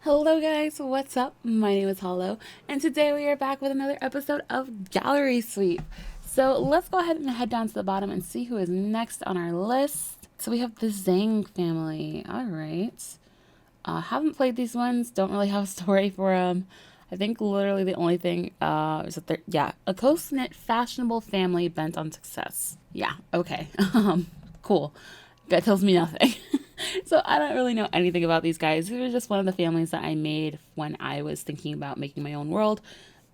Hello guys, what's up? My name is Hollow, and today we are back with another episode of Gallery Sweep. So let's go ahead and head down to the bottom and see who is next on our list. So we have the Zhang family. All right. Haven't played these ones. Don't really have a story for them. I think literally the only thing is that they're a close knit, fashionable family bent on success. Yeah. Okay. Cool. That tells me nothing. So I don't really know anything about these guys. They were just one of the families that I made when I was thinking about making my own world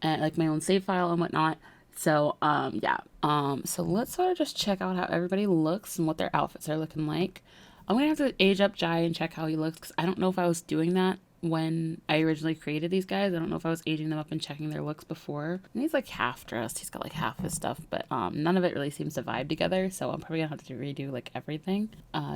and like my own save file and whatnot. So so let's sort of just check out how everybody looks and what their outfits are looking like. I'm gonna have to age up Jai and check how he looks because I don't know if I was doing that when I originally created these guys. I don't know if I was aging them up and checking their looks before. And he's like half dressed. He's got like half his stuff, but none of it really seems to vibe together. So I'm probably gonna have to redo like everything.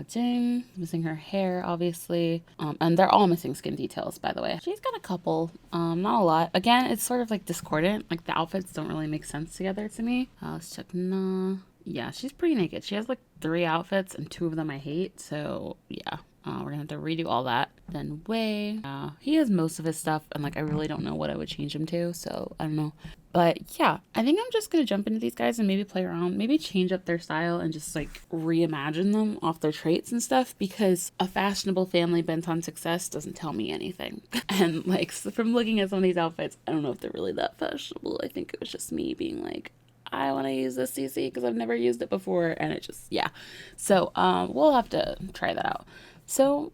Jing missing her hair, obviously, and they're all missing skin details, by the way. She's got a couple, not a lot. Again, it's sort of like discordant. Like the outfits don't really make sense together to me. Let's check. Nah. Yeah, she's pretty naked. She has like 3 outfits, and 2 of them I hate. So yeah, we're gonna have to redo all that. Then Wei, he has most of his stuff, and like I really don't know what I would change him to. So I don't know. But yeah, I think I'm just gonna jump into these guys and maybe play around, maybe change up their style and just like reimagine them off their traits and stuff. Because a fashionable family bent on success doesn't tell me anything. And like so from looking at some of these outfits, I don't know if they're really that fashionable. I think it was just me being like, I want to use this CC because I've never used it before, and it just, yeah. So we'll have to try that out. So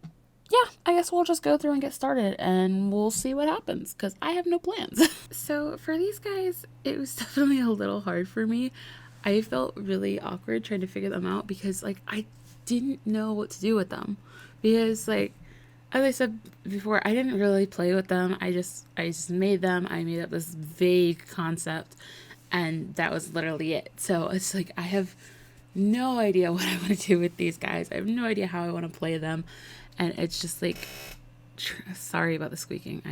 yeah, I guess we'll just go through and get started, and we'll see what happens because I have no plans. So for these guys, it was definitely a little hard for me. I felt really awkward trying to figure them out because like I didn't know what to do with them because like as I said before, I didn't really play with them. I just made them. I made up this vague concept, and that was literally it. So it's like I have no idea what I want to do with these guys. I have no idea how I want to play them, and it's just like, sorry about the squeaking.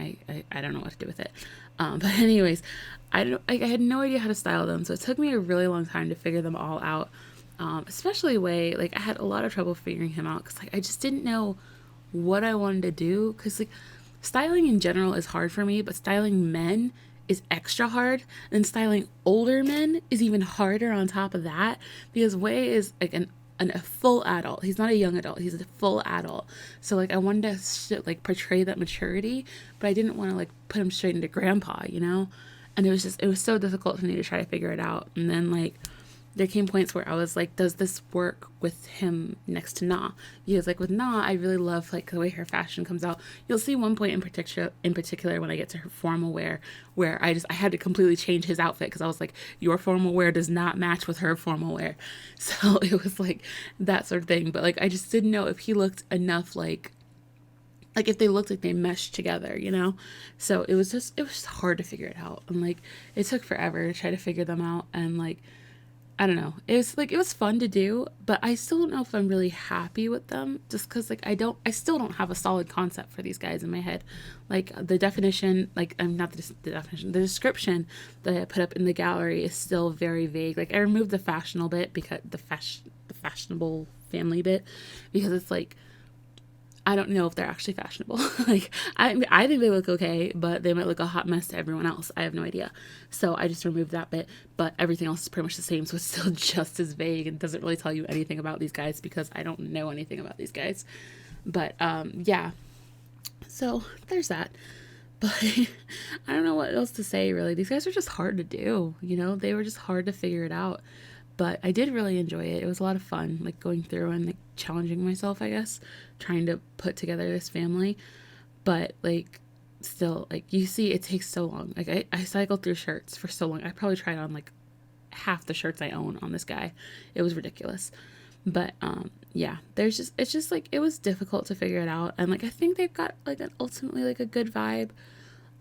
I don't know what to do with it. But anyways, I had no idea how to style them, so it took me a really long time to figure them all out. Especially Wei, like I had a lot of trouble figuring him out because like I just didn't know what I wanted to do because like styling in general is hard for me, but styling men is extra hard. And styling older men is even harder on top of that because Wei is like a full adult. He's not a young adult. He's a full adult. So like I wanted to like portray that maturity, but I didn't want to like put him straight into grandpa, you know? And it was so difficult for me to try to figure it out. And then like there came points where I was like, does this work with him next to Na? Because like with Na, I really love like the way her fashion comes out. You'll see one point in particular when I get to her formal wear where I had to completely change his outfit because I was like, your formal wear does not match with her formal wear. So it was like that sort of thing. But like I just didn't know if he looked enough like if they looked like they meshed together, you know? So it was just hard to figure it out. And like it took forever to try to figure them out, and like I don't know. It was fun to do, but I still don't know if I'm really happy with them just cuz like I still don't have a solid concept for these guys in my head. Like the definition, like I'm not the definition, the description that I put up in the gallery is still very vague. Like I removed the fashionable bit because the fashionable family bit because it's like I don't know if they're actually fashionable. Like I think they look okay, but they might look a hot mess to everyone else. I have no idea. So I just removed that bit, but everything else is pretty much the same. So it's still just as vague and doesn't really tell you anything about these guys because I don't know anything about these guys. But yeah. So there's that. But I don't know what else to say really. These guys are just hard to do, you know? They were just hard to figure it out. But I did really enjoy it. It was a lot of fun, like going through and like challenging myself, I guess, trying to put together this family. But like still, like you see, it takes so long. Like I cycled through shirts for so long. I probably tried on like half the shirts I own on this guy. It was ridiculous. But yeah, it's just like it was difficult to figure it out. And like I think they've got like an ultimately like a good vibe.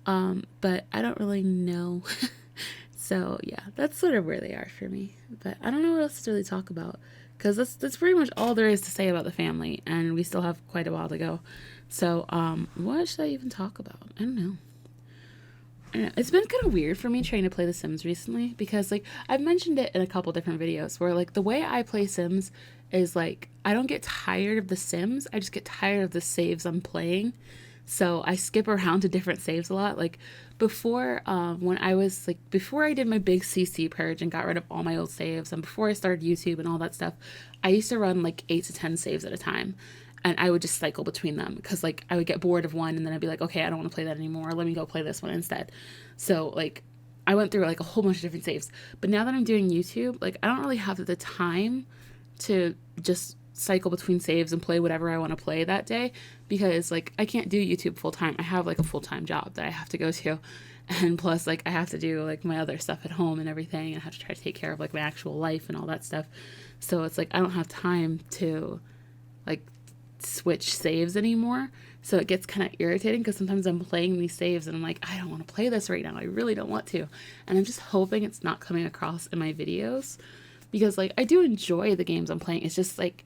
But I don't really know. So yeah, that's sort of where they are for me. But I don't know what else to really talk about because that's pretty much all there is to say about the family, and we still have quite a while to go. So what should I even talk about? I don't know. It's been kind of weird for me trying to play The Sims recently because like I've mentioned it in a couple different videos where like the way I play Sims is like I don't get tired of The Sims, I just get tired of the saves I'm playing. So I skip around to different saves a lot. Like before, when I was like, before I did my big CC purge and got rid of all my old saves, and before I started YouTube and all that stuff, I used to run like 8 to 10 saves at a time. And I would just cycle between them because like I would get bored of one and then I'd be like, okay, I don't want to play that anymore. Let me go play this one instead. So like I went through like a whole bunch of different saves. But now that I'm doing YouTube, like I don't really have the time to just cycle between saves and play whatever I want to play that day because like I can't do YouTube full time. I have like a full-time job that I have to go to. And plus like I have to do like my other stuff at home and everything and I have to try to take care of like my actual life and all that stuff. So it's like I don't have time to like switch saves anymore. So it gets kind of irritating because sometimes I'm playing these saves and I'm like, I don't want to play this right now. I really don't want to. And I'm just hoping it's not coming across in my videos because like I do enjoy the games I'm playing. It's just like,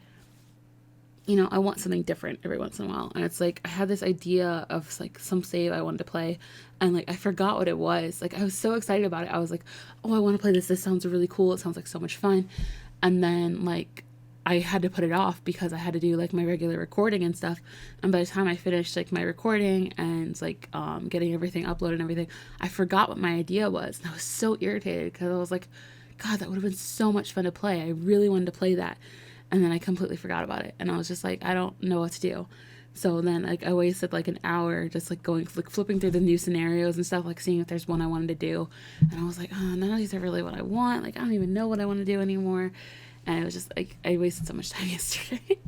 you know, I want something different every once in a while. And it's like I had this idea of like some save I wanted to play and like I forgot what it was. Like I was so excited about it. I was like, oh, I want to play this. This sounds really cool. It sounds like so much fun. And then like I had to put it off because I had to do like my regular recording and stuff. And by the time I finished like my recording and like getting everything uploaded and everything, I forgot what my idea was. And I was so irritated because I was like, God, that would have been so much fun to play. I really wanted to play that. And then I completely forgot about it. And I was just like, I don't know what to do. So then like I wasted like an hour just like going like flipping through the new scenarios and stuff, like seeing if there's one I wanted to do. And I was like, oh, none of these are really what I want. Like I don't even know what I want to do anymore. And it was just like I wasted so much time yesterday.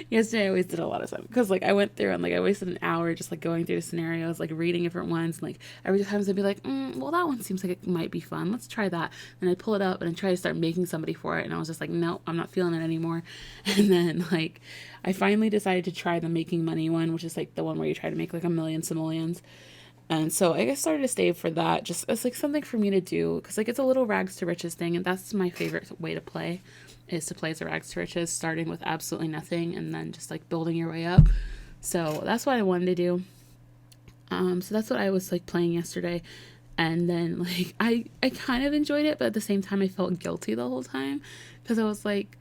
Yesterday I wasted a lot of time because like I went through and like I wasted an hour just like going through the scenarios, like reading different ones, and like every time I'd be like, well, that one seems like it might be fun, let's try that. And I'd pull it up and I'd try to start making somebody for it, and I was just like, no, I'm not feeling it anymore. And then like I finally decided to try the making money one, which is like the one where you try to make like a million simoleons. And so I guess started to save for that, just as like something for me to do, because like it's a little rags to riches thing, and that's my favorite way to play, is to play as a rags to riches, starting with absolutely nothing and then just like building your way up. So that's what I wanted to do. So that's what I was like playing yesterday, and then like I kind of enjoyed it, but at the same time I felt guilty the whole time because I was like,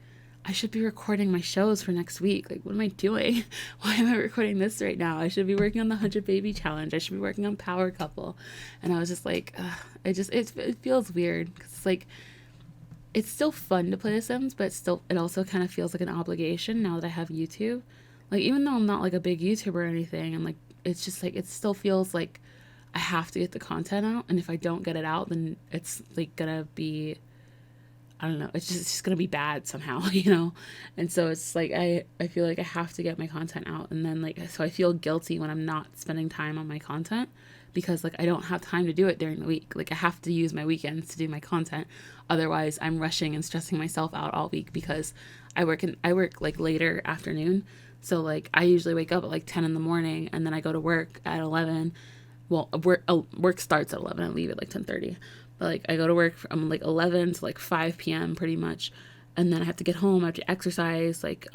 I should be recording my shows for next week. Like, what am I doing? Why am I recording this right now? I should be working on the 100 Baby Challenge. I should be working on Power Couple. And I was just like, it feels weird because it's like, it's still fun to play The Sims, but it also kind of feels like an obligation now that I have YouTube. Like, even though I'm not like a big YouTuber or anything, and like, it's just like, it still feels like I have to get the content out. And if I don't get it out, then it's like gonna be, I don't know, it's just gonna be bad somehow, you know? And so it's like I feel like I have to get my content out, and then like so I feel guilty when I'm not spending time on my content because like I don't have time to do it during the week. Like I have to use my weekends to do my content. Otherwise I'm rushing and stressing myself out all week because I work like later afternoon. So like I usually wake up at like 10 in the morning and then I go to work at 11. Well, work starts at 11. I leave at like 10:30. But like I go to work from like 11 to like 5 p.m. pretty much, and then I have to get home. I have to exercise, like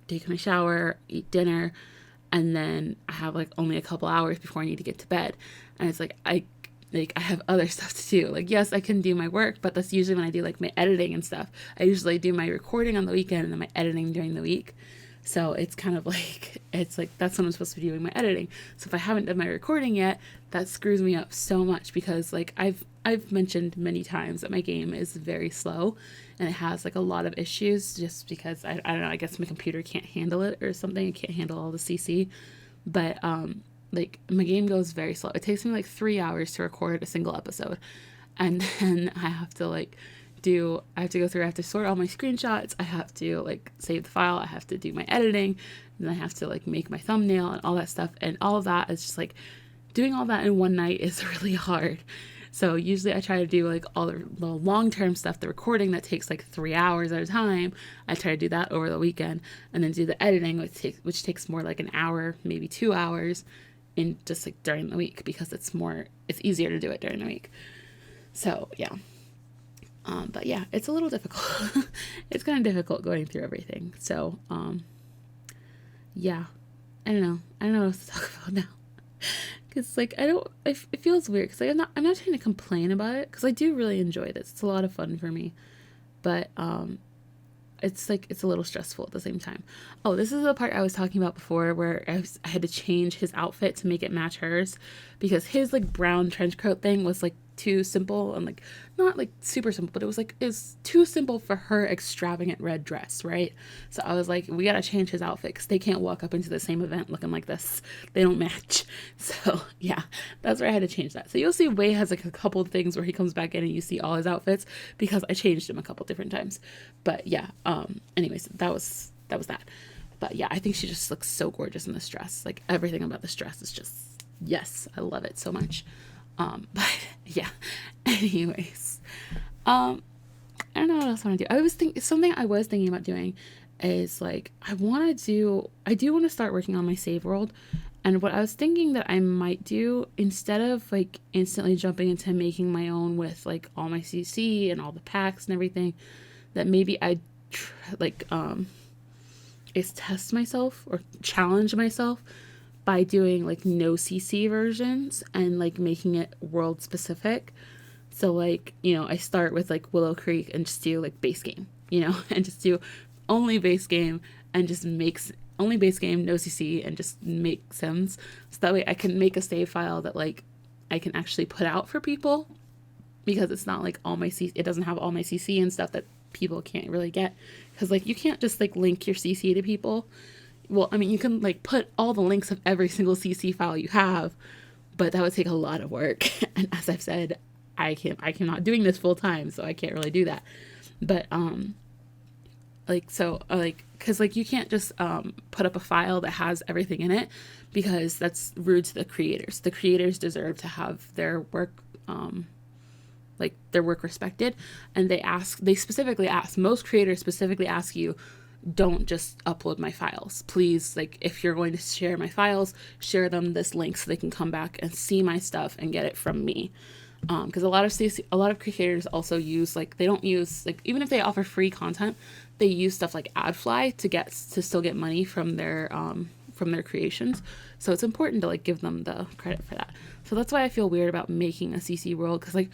take my shower, eat dinner, and then I have like only a couple hours before I need to get to bed. And it's like I have other stuff to do. Like yes, I can do my work, but that's usually when I do like my editing and stuff. I usually do my recording on the weekend and then my editing during the week. So it's kind of like, it's like that's when I'm supposed to be doing my editing. So if I haven't done my recording yet, that screws me up so much because like I've mentioned many times that my game is very slow and it has like a lot of issues just because I don't know, I guess my computer can't handle it or something. It can't handle all the CC. But like my game goes very slow. It takes me like 3 hours to record a single episode. And then I have to go through, I have to sort all my screenshots, I have to like save the file, I have to do my editing, and then I have to like make my thumbnail and all that stuff, and all of that is just like doing all that in one night is really hard. So usually I try to do like all the long-term stuff, the recording that takes like 3 hours at a time. I try to do that over the weekend, and then do the editing, which takes more like an hour, maybe 2 hours in just like during the week because it's easier to do it during the week. So yeah. But yeah, it's a little difficult. It's kind of difficult going through everything. So, yeah, I don't know what to talk about now. Cause like, it feels weird. Cause like, I'm not trying to complain about it. Cause I do really enjoy this. It's a lot of fun for me. But, it's like, it's a little stressful at the same time. Oh, this is the part I was talking about before where I had to change his outfit to make it match hers, because his like brown trench coat thing was like too simple, and like not like super simple, but it's too simple for her extravagant red dress, right? So I was like, we gotta change his outfit because they can't walk up into the same event looking like this. They don't match. So yeah, that's where I had to change that. So you'll see Wei has like a couple of things where he comes back in and you see all his outfits because I changed him a couple different times. But yeah, anyways, that was that. But yeah, I think she just looks so gorgeous in this dress. Like everything about this dress is just, yes, I love it so much. But yeah, anyways, I don't know what else I want to do. Something I was thinking about doing is like, I do want to start working on my save world. And what I was thinking that I might do, instead of like instantly jumping into making my own with like all my CC and all the packs and everything, that maybe I is test myself or challenge myself by doing like no CC versions and like making it world specific. So like, I start with like Willow Creek and just do like base game, and just do only base game and just only base game, no CC, and just make sims. So that way I can make a save file that like I can actually put out for people, because it's not like it doesn't have all my CC and stuff that people can't really get. Because like you can't just like link your CC to people. Well, I mean, you can like put all the links of every single CC file you have, but that would take a lot of work. And as I've said, I cannot doing this full time, so I can't really do that. But because like you can't just put up a file that has everything in it, because that's rude to the creators. The creators deserve to have their work respected, and most creators specifically ask you, don't just upload my files. Please, like, if you're going to share my files, share them this link so they can come back and see my stuff and get it from me. Because a lot of creators also use, like, they don't use, like, even if they offer free content, they use stuff like AdFly to still get money from their creations. So it's important to like give them the credit for that. So that's why I feel weird about making a CC world, because like,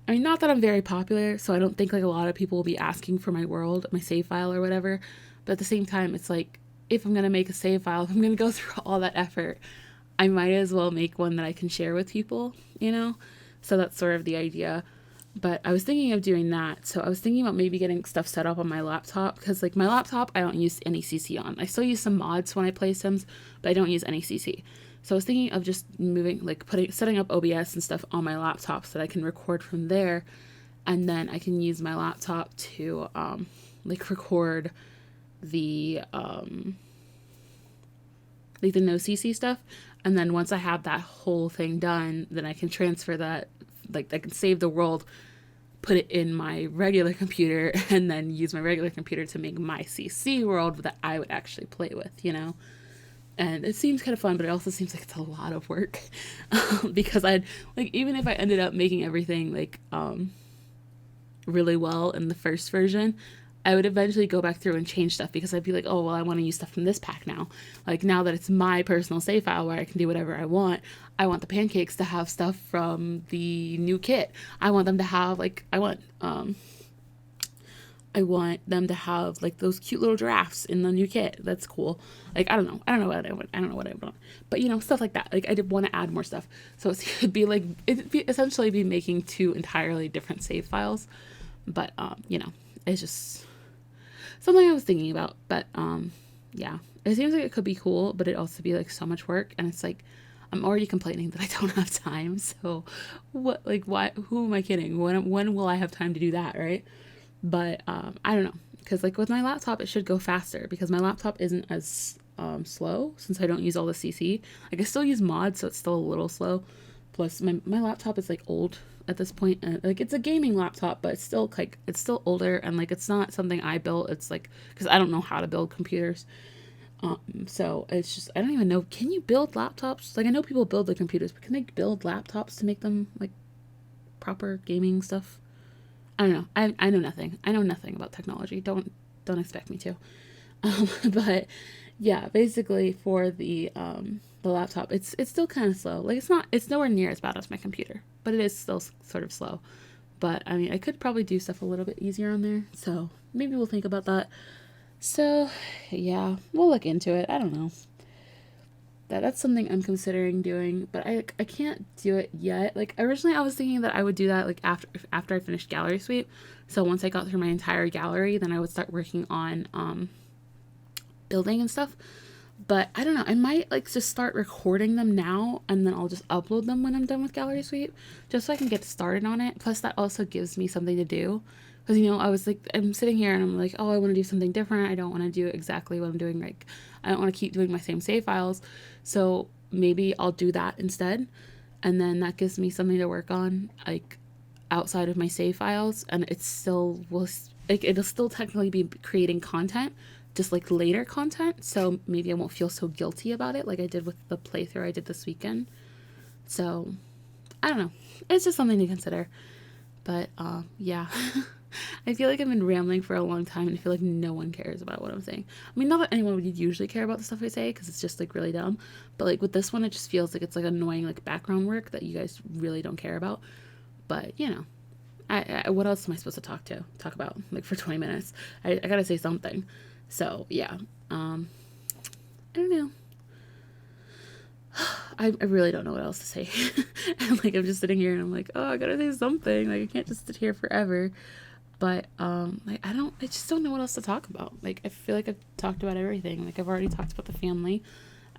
I mean, not that I'm very popular, so I don't think like a lot of people will be asking for my world, my save file or whatever. But at the same time, it's like, if I'm going to make a save file, if I'm going to go through all that effort, I might as well make one that I can share with people, So that's sort of the idea. But I was thinking of doing that. So I was thinking about maybe getting stuff set up on my laptop, because like my laptop, I don't use any CC on. I still use some mods when I play Sims, but I don't use any CC. So I was thinking of just setting up OBS and stuff on my laptop so that I can record from there. And then I can use my laptop to record the the no CC stuff. And then once I have that whole thing done, then I can transfer that, like I can save the world, put it in my regular computer, and then use my regular computer to make my CC world that I would actually play with, And it seems kind of fun, but it also seems like it's a lot of work. Because even if I ended up making everything like really well in the first version, I would eventually go back through and change stuff, because I'd be like, oh, well, I want to use stuff from this pack now. Like, now that it's my personal save file where I can do whatever I want the pancakes to have stuff from the new kit. I want them to have, like, I want them to have, like, those cute little giraffes in the new kit. That's cool. Like, I don't know what I want. But, stuff like that. Like, I did want to add more stuff. So it'd essentially be making two entirely different save files. But, it's just something I was thinking about. But yeah, it seems like it could be cool, but it'd also be like so much work, and it's like, I'm already complaining that I don't have time. So who am I kidding? When will I have time to do that, right? But I don't know, because like with my laptop it should go faster, because my laptop isn't as slow, since I don't use all the CC. Like, I still use mods, so it's still a little slow. Plus my laptop is like old at this point, and like, it's a gaming laptop, but it's still older, and like, it's not something I built. It's like, because I don't know how to build computers, so it's just, I don't even know, can you build laptops? Like, I know people build the computers, but can they build laptops to make them like proper gaming stuff? I don't know. I know nothing. I know nothing about technology. Don't expect me to. But yeah, basically for the laptop, it's still kind of slow. Like, it's nowhere near as bad as my computer, but it is still sort of slow. But I mean, I could probably do stuff a little bit easier on there. So maybe we'll think about that. So yeah, we'll look into it. I don't know. That's something I'm considering doing, but I can't do it yet. Like originally I was thinking that I would do that like after I finished gallery sweep. So once I got through my entire gallery, then I would start working on building and stuff. But I don't know, I might like just start recording them now and then I'll just upload them when I'm done with gallery sweep, just so I can get started on it. Plus that also gives me something to do, because I was like, I'm sitting here and I'm like, oh, I want to do something different. I don't want to do exactly what I'm doing. Like I don't want to keep doing my same save files, so maybe I'll do that instead, and then that gives me something to work on like outside of my save files, and it still will, like, it'll still technically be creating content, just like later content, so maybe I won't feel so guilty about it like I did with the playthrough I did this weekend. So I don't know, it's just something to consider. But yeah. I feel like I've been rambling for a long time and I feel like no one cares about what I'm saying. I mean, not that anyone would usually care about the stuff I say because it's just like really dumb, but like with this one it just feels like it's like annoying like background work that you guys really don't care about. But I what else am I supposed to talk about like for 20 minutes? I gotta say something. So yeah, I don't know. I really don't know what else to say. And like I'm just sitting here and I'm like, oh, I gotta say something. Like I can't just sit here forever. But like I just don't know what else to talk about. Like I feel like I've talked about everything. Like I've already talked about the family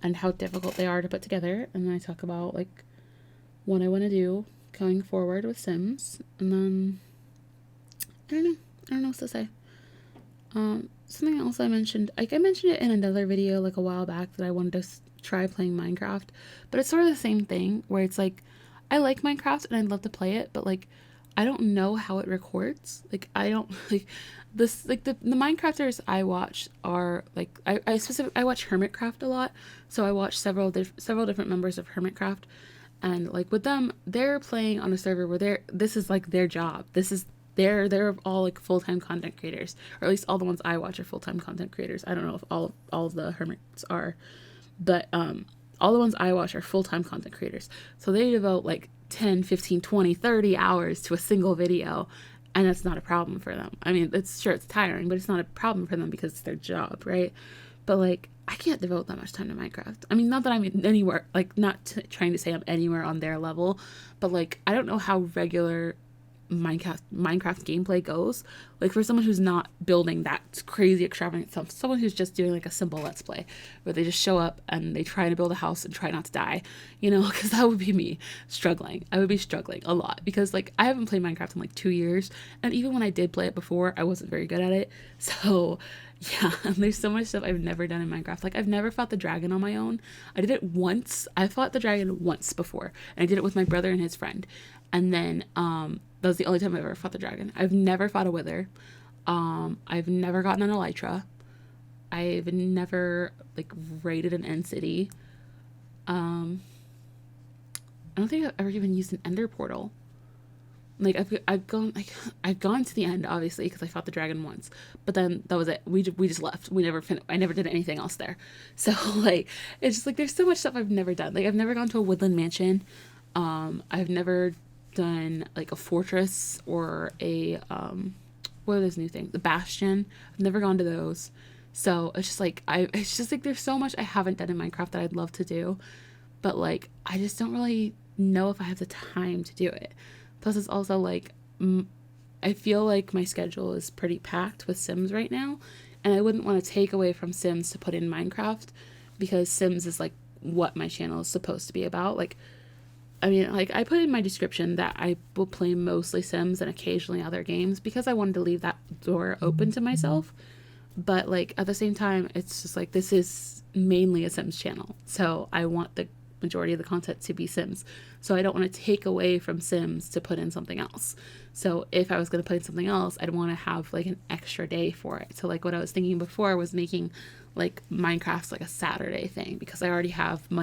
and how difficult they are to put together, and then I talk about like what I want to do going forward with Sims, and then I don't know what to say. Something else I mentioned, like I mentioned it in another video like a while back, that I wanted to try playing Minecraft, but it's sort of the same thing where it's like I like Minecraft and I'd love to play it, but like I don't know how it records. Like I don't like this, like the Minecrafters I watch are like I watch Hermitcraft a lot, so I watch several different members of Hermitcraft, and like with them they're playing on a server where this is like their job. This is they're all like full-time content creators, or at least all the ones I watch are full-time content creators. I don't know if all of the hermits are, but all the ones I watch are full-time content creators. So they devote like 10, 15, 20, 30 hours to a single video, and that's not a problem for them. I mean, it's tiring, but it's not a problem for them because it's their job, right? But like I can't devote that much time to Minecraft. I mean, not that I'm anywhere, like not trying to say I'm anywhere on their level, but like I don't know how regular Minecraft gameplay goes. Like for someone who's not building that crazy extravagant stuff, someone who's just doing like a simple let's play where they just show up and they try to build a house and try not to die, because that would be me struggling. I would be struggling a lot because like I haven't played Minecraft in like 2 years, and even when I did play it before I wasn't very good at it. So yeah, there's so much stuff I've never done in Minecraft. Like I've never fought the dragon on my own. I did it once. I fought the dragon once before, and I did it with my brother and his friend, and then that was the only time I've ever fought the dragon. I've never fought a wither. I've never gotten an elytra. I've never like raided an end city. I don't think I've ever even used an ender portal. Like I've gone to the end obviously because I fought the dragon once, but then that was it. We just left. I never did anything else there. So like it's just like there's so much stuff I've never done. Like I've never gone to a woodland mansion. I've never done like a fortress or a what are those new things? The bastion. I've never gone to those. So it's just like it's just like there's so much I haven't done in Minecraft that I'd love to do, but like I just don't really know if I have the time to do it. Plus it's also like I feel like my schedule is pretty packed with Sims right now, and I wouldn't want to take away from Sims to put in Minecraft, because Sims is like what my channel is supposed to be about. Like I mean, like I put in my description that I will play mostly Sims and occasionally other games because I wanted to leave that door open to myself. But like at the same time, it's just like this is mainly a Sims channel, so I want the majority of the content to be Sims. So I don't want to take away from Sims to put in something else. So if I was going to put in something else, I'd want to have like an extra day for it. So like what I was thinking before was making like Minecraft's like a Saturday thing, because I already have I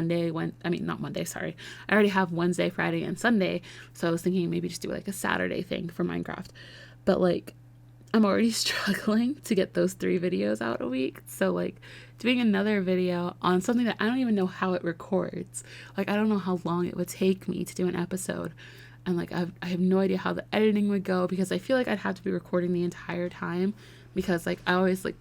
already have Wednesday, Friday, and Sunday. So I was thinking maybe just do like a Saturday thing for Minecraft. But like I'm already struggling to get those 3 videos out a week. So like doing another video on something that I don't even know how it records. Like I don't know how long it would take me to do an episode. And like I have no idea how the editing would go, because I feel like I'd have to be recording the entire time. because like I always like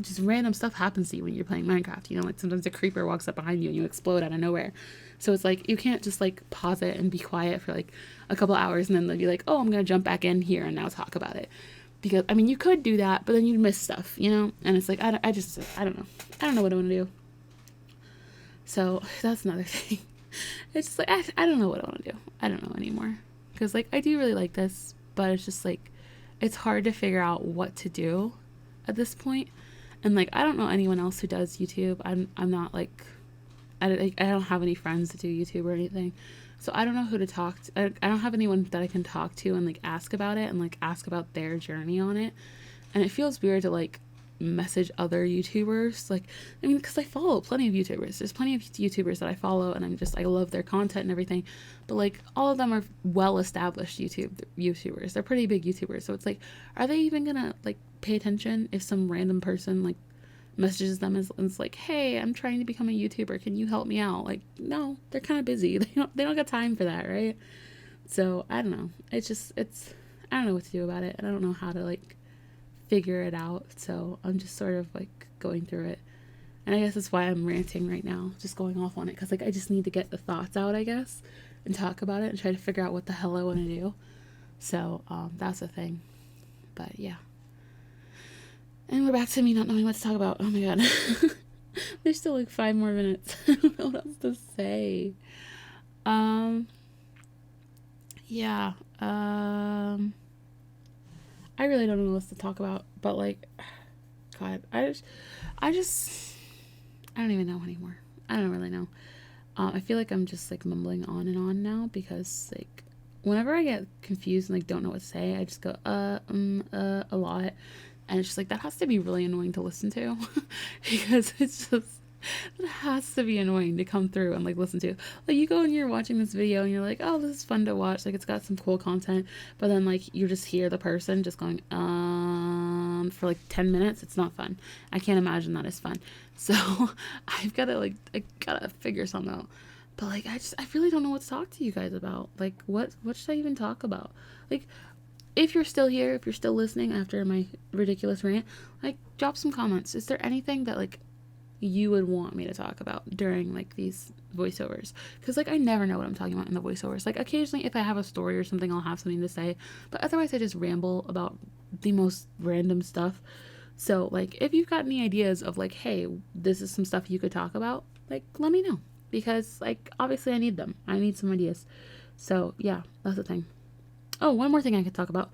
just random stuff happens to you when you're playing Minecraft. You know, like sometimes a creeper walks up behind you and you explode out of nowhere. So it's like you can't just like pause it and be quiet for like a couple hours and then they'll be like, oh, I'm gonna jump back in here and now talk about it. Because I mean, you could do that, but then you'd miss stuff, you know. And it's like I don't know. I don't know what I want to do. So that's another thing. It's just like I don't know what I want to do. I don't know anymore. Because like I do really like this, but it's just like it's hard to figure out what to do at this point. And like I don't know anyone else who does YouTube. I'm not like I don't have any friends that do YouTube or anything. So I don't know who to talk to. I don't have anyone that I can talk to and like ask about it and like ask about their journey on it. And it feels weird to like message other YouTubers. Like, I mean, because I follow plenty of YouTubers. There's plenty of YouTubers that I follow and I love their content and everything. But like all of them are well established YouTubers. They're pretty big YouTubers. So it's like, are they even gonna like pay attention if some random person like messages them and it's like, hey, I'm trying to become a YouTuber, can you help me out? Like, no, they're kind of busy. They don't got time for that, right? So I don't know. I don't know what to do about it, and I don't know how to like figure it out. So I'm just sort of like going through it, and I guess that's why I'm ranting right now, just going off on it, because like I just need to get the thoughts out, I guess, and talk about it and try to figure out what the hell I want to do. So that's the thing. But yeah. And we're back to me not knowing what to talk about. Oh my god. There's still like 5 more minutes. I don't know what else to say. Yeah. I really don't know what else to talk about. But like, God, I don't even know anymore. I don't really know. I feel like I'm just like mumbling on and on now because like whenever I get confused and like don't know what to say, I just go a lot. And it's just like, that has to be really annoying to listen to because it's just, it has to be annoying to come through and like listen to. Like you go and you're watching this video and you're like, oh, this is fun to watch. Like it's got some cool content. But then like you just hear the person just going, for like 10 minutes. It's not fun. I can't imagine that is fun. So I gotta figure something out. But like, I really don't know what to talk to you guys about. Like what should I even talk about? Like, if you're still here, if you're still listening after my ridiculous rant, like drop some comments. Is there anything that like you would want me to talk about during like these voiceovers? Because like I never know what I'm talking about in the voiceovers. Like occasionally if I have a story or something, I'll have something to say, but otherwise I just ramble about the most random stuff. So like if you've got any ideas of like, hey, this is some stuff you could talk about, like let me know, because like obviously I need them. I need some ideas. So yeah, that's the thing. Oh, one more thing I could talk about.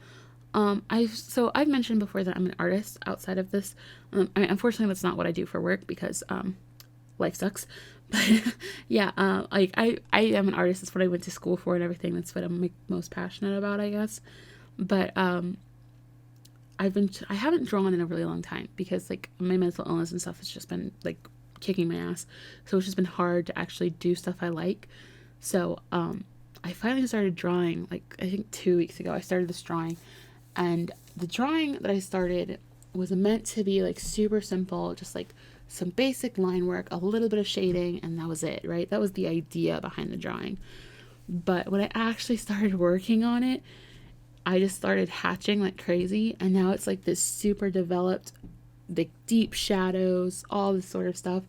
I've mentioned before that I'm an artist outside of this. I mean, unfortunately, that's not what I do for work because life sucks. But yeah, like I am an artist. That's what I went to school for and everything. That's what I'm like, most passionate about, I guess. But I haven't drawn in a really long time because like my mental illness and stuff has just been like kicking my ass. So it's just been hard to actually do stuff I like. So I finally started drawing, like, I think 2 weeks ago. I started this drawing, and the drawing that I started was meant to be, like, super simple, just, like, some basic line work, a little bit of shading, and that was it, right? That was the idea behind the drawing. But when I actually started working on it, I just started hatching like crazy, and now it's, like, this super developed, like, deep shadows, all this sort of stuff,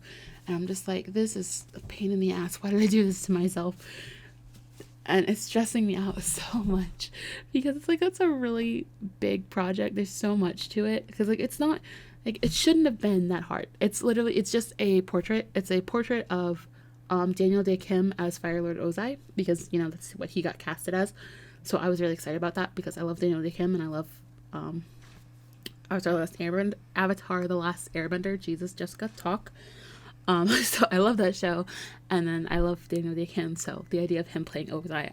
and I'm just like, this is a pain in the ass. Why did I do this to myself? And it's stressing me out so much because it's like, that's a really big project. There's so much to it because like, it's not like, it shouldn't have been that hard. It's just a portrait. It's a portrait of Daniel Dae Kim as Fire Lord Ozai because, you know, that's what he got casted as. So I was really excited about that because I love Daniel Dae Kim and I love Avatar The Last Airbender. Jesus, Jessica, talk. So I love that show, and then I love Daniel Dae Kim, so the idea of him playing Ozai,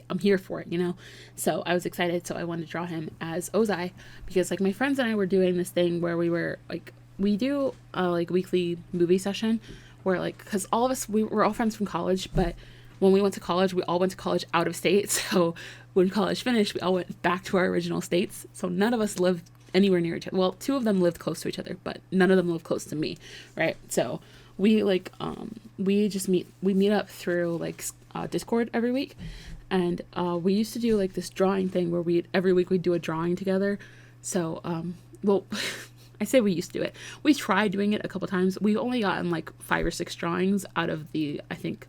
I'm here for it, you know. So I was excited, so I wanted to draw him as Ozai because like my friends and I were doing this thing where we were like, we do like weekly movie session where like, because all of us, we were all friends from college, but when we went to college, we all went to college out of state. So when college finished, we all went back to our original states. So none of us lived anywhere near each other. Well, 2 of them lived close to each other, but none of them lived close to me, right? So we like we meet up through like Discord every week, and we used to do like this drawing thing where every week we'd do a drawing together. So well, I say we used to do it. We tried doing it a couple times. We've only gotten like 5 or 6 drawings out of the, I think,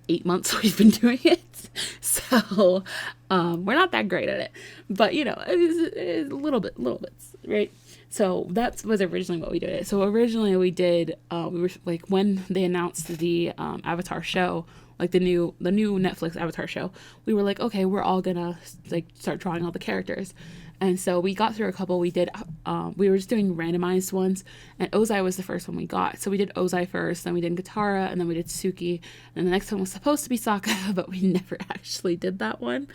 8 months we've been doing it. So we're not that great at it, but you know, it's a little bits, right? So that was originally what we did. So originally we did, we were like, when they announced the Avatar show, like the new Netflix Avatar show, we were like, okay, we're all gonna like start drawing all the characters. And so we got through a couple. We did, we were just doing randomized ones, and Ozai was the first one we got. So we did Ozai first, then we did Katara, and then we did Suki, and the next one was supposed to be Sokka, but we never actually did that one.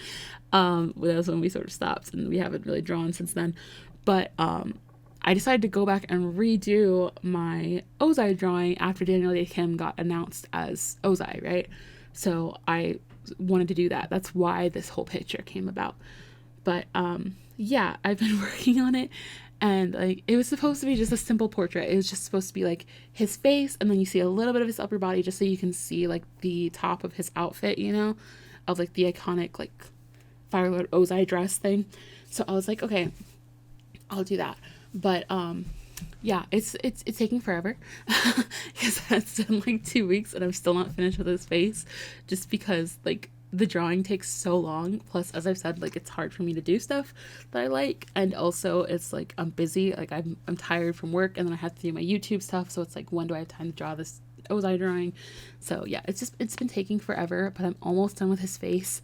That was when we sort of stopped, and we haven't really drawn since then. But I decided to go back and redo my Ozai drawing after Daniel Dae Kim got announced as Ozai, right? So I wanted to do that. That's why this whole picture came about. But yeah, I've been working on it, and like it was supposed to be just a simple portrait. It was just supposed to be like his face, and then you see a little bit of his upper body just so you can see like the top of his outfit, you know, of like the iconic like Fire Lord Ozai dress thing. So I was like, okay, I'll do that. But yeah, it's taking forever because that's been like 2 weeks and I'm still not finished with his face, just because like the drawing takes so long. Plus, as I've said, like it's hard for me to do stuff that I like, and also it's like I'm busy, like I'm tired from work, and then I have to do my YouTube stuff, so it's like, when do I have time to draw this Ozai drawing? So yeah, it's been taking forever, but I'm almost done with his face.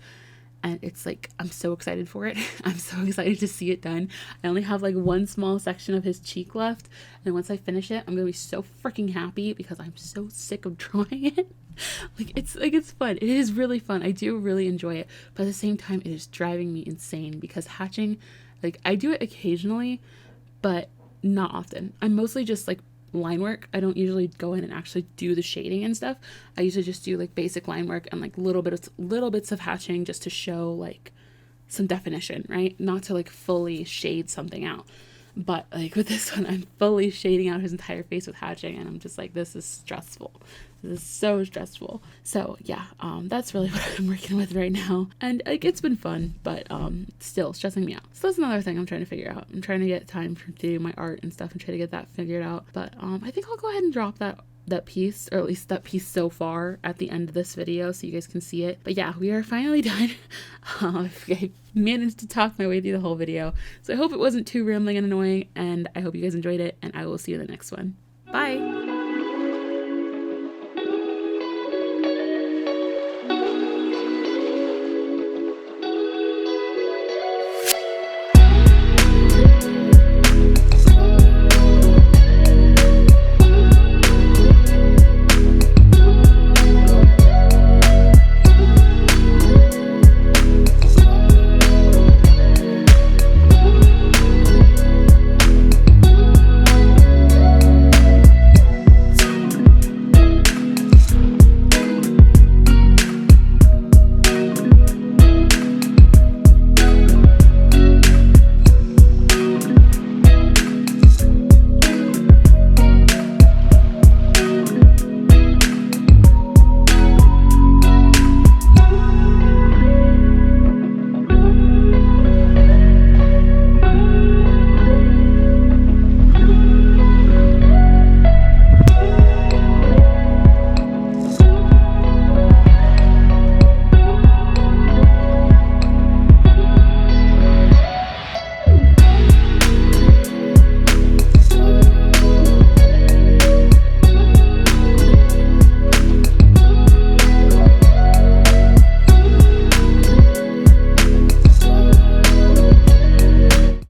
And it's like, I'm so excited for it. I'm so excited to see it done. I only have like one small section of his cheek left, and once I finish it, I'm gonna be so freaking happy because I'm so sick of drawing it. It's fun. It is really fun. I do really enjoy it, but at the same time, it is driving me insane because hatching, like I do it occasionally, but not often. I'm mostly just like line work. I don't usually go in and actually do the shading and stuff. I usually just do like basic line work and like little bits of hatching just to show like some definition, right? Not to like fully shade something out. But like with this one, I'm fully shading out his entire face with hatching, and I'm just like, this is stressful. This is so stressful. So yeah, that's really what I'm working with right now. And like it's been fun, but still stressing me out. So that's another thing I'm trying to figure out. I'm trying to get time to do my art and stuff and try to get that figured out. But I think I'll go ahead and drop that piece, or at least that piece so far, at the end of this video so you guys can see it. But yeah, we are finally done. I managed to talk my way through the whole video, so I hope it wasn't too rambling and annoying, and I hope you guys enjoyed it, and I will see you in the next one. Bye!